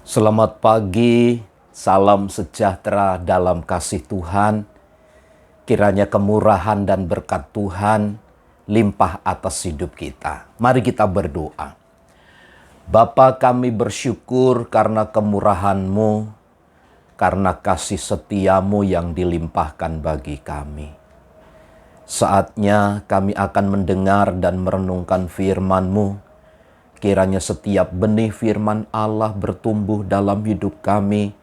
Selamat pagi, salam sejahtera dalam kasih Tuhan. Kiranya kemurahan dan berkat Tuhan limpah atas hidup kita. Mari kita berdoa. Bapa, kami bersyukur karena kemurahan-Mu, karena kasih setia-Mu yang dilimpahkan bagi kami. Saatnya kami akan mendengar dan merenungkan firman-Mu. Kiranya setiap benih firman Allah bertumbuh dalam hidup kami,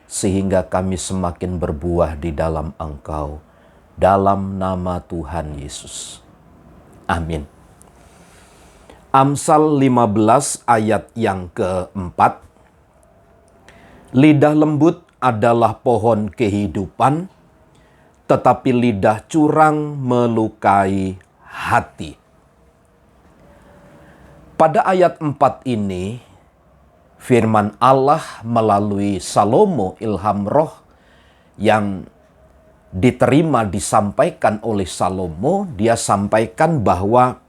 sehingga kami semakin berbuah di dalam Engkau. Dalam nama Tuhan Yesus. Amin. Amsal 15 ayat yang keempat. Lidah lembut adalah pohon kehidupan, tetapi lidah curang melukai hati. Pada ayat 4 ini, firman Allah melalui Salomo ilham roh yang diterima disampaikan oleh Salomo, dia sampaikan bahwa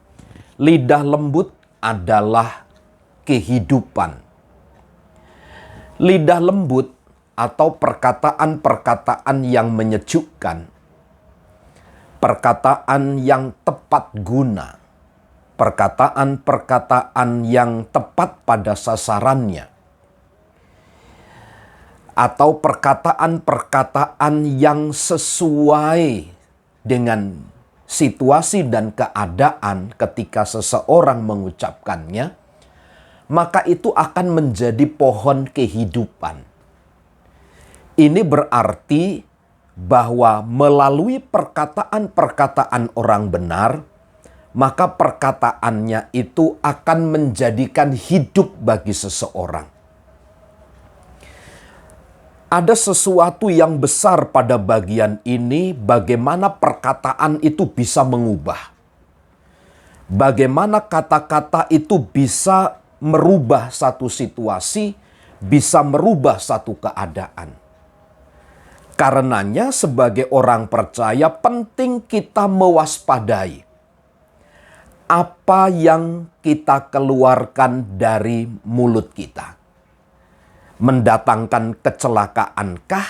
lidah lembut adalah kehidupan. Lidah lembut atau perkataan-perkataan yang menyejukkan, perkataan yang tepat guna, perkataan-perkataan yang tepat pada sasarannya, atau perkataan-perkataan yang sesuai dengan situasi dan keadaan ketika seseorang mengucapkannya, maka itu akan menjadi pohon kehidupan. Ini berarti bahwa melalui perkataan-perkataan orang benar, maka perkataannya itu akan menjadikan hidup bagi seseorang. Ada sesuatu yang besar pada bagian ini, bagaimana perkataan itu bisa mengubah. Bagaimana kata-kata itu bisa merubah satu situasi, bisa merubah satu keadaan. Karenanya sebagai orang percaya penting kita mewaspadai apa yang kita keluarkan dari mulut kita. Mendatangkan kecelakaankah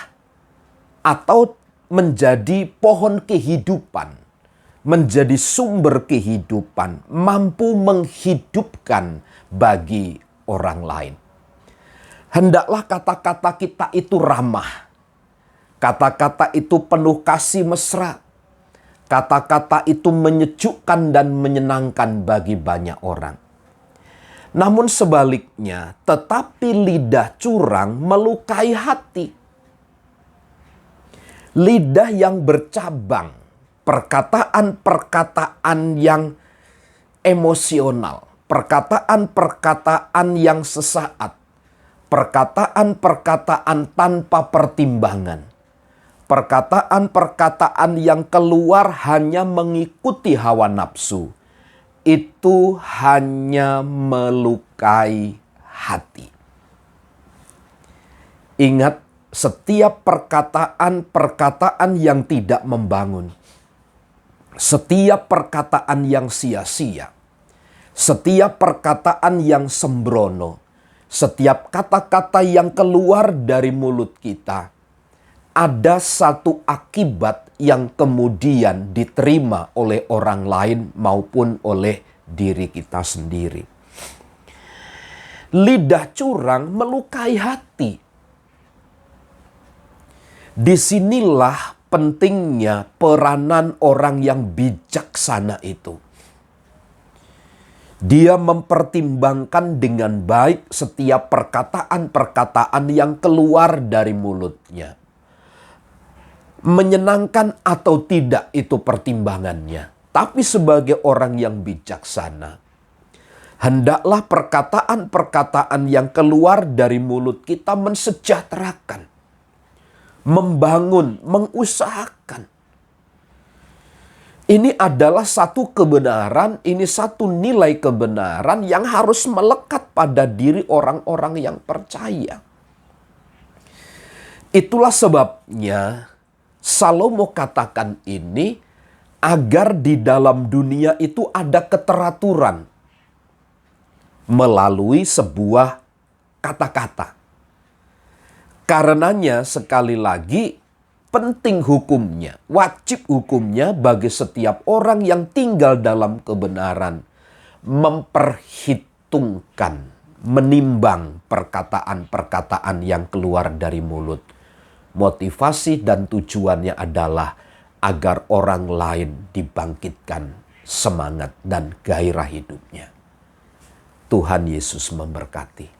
atau menjadi pohon kehidupan, menjadi sumber kehidupan, mampu menghidupkan bagi orang lain. Hendaklah kata-kata kita itu ramah. Kata-kata itu penuh kasih mesra. Kata-kata itu menyejukkan dan menyenangkan bagi banyak orang. Namun sebaliknya, tetapi lidah curang melukai hati. Lidah yang bercabang, perkataan-perkataan yang emosional, perkataan-perkataan yang sesaat, perkataan-perkataan tanpa pertimbangan. Perkataan-perkataan yang keluar hanya mengikuti hawa nafsu, itu hanya melukai hati. Ingat, setiap perkataan-perkataan yang tidak membangun, setiap perkataan yang sia-sia, setiap perkataan yang sembrono, setiap kata-kata yang keluar dari mulut kita, ada satu akibat yang kemudian diterima oleh orang lain maupun oleh diri kita sendiri. Lidah curang melukai hati. Disinilah pentingnya peranan orang yang bijaksana itu. Dia mempertimbangkan dengan baik setiap perkataan-perkataan yang keluar dari mulutnya. Menyenangkan atau tidak itu pertimbangannya. Tapi sebagai orang yang bijaksana, hendaklah perkataan-perkataan yang keluar dari mulut kita mensejahterakan, membangun, mengusahakan. Ini adalah satu kebenaran, ini satu nilai kebenaran yang harus melekat pada diri orang-orang yang percaya. Itulah sebabnya Salomo katakan ini agar di dalam dunia itu ada keteraturan melalui sebuah kata-kata. Karenanya sekali lagi penting hukumnya, wajib hukumnya bagi setiap orang yang tinggal dalam kebenaran. Memperhitungkan, menimbang perkataan-perkataan yang keluar dari mulut. Motivasi dan tujuannya adalah agar orang lain dibangkitkan semangat dan gairah hidupnya. Tuhan Yesus memberkati.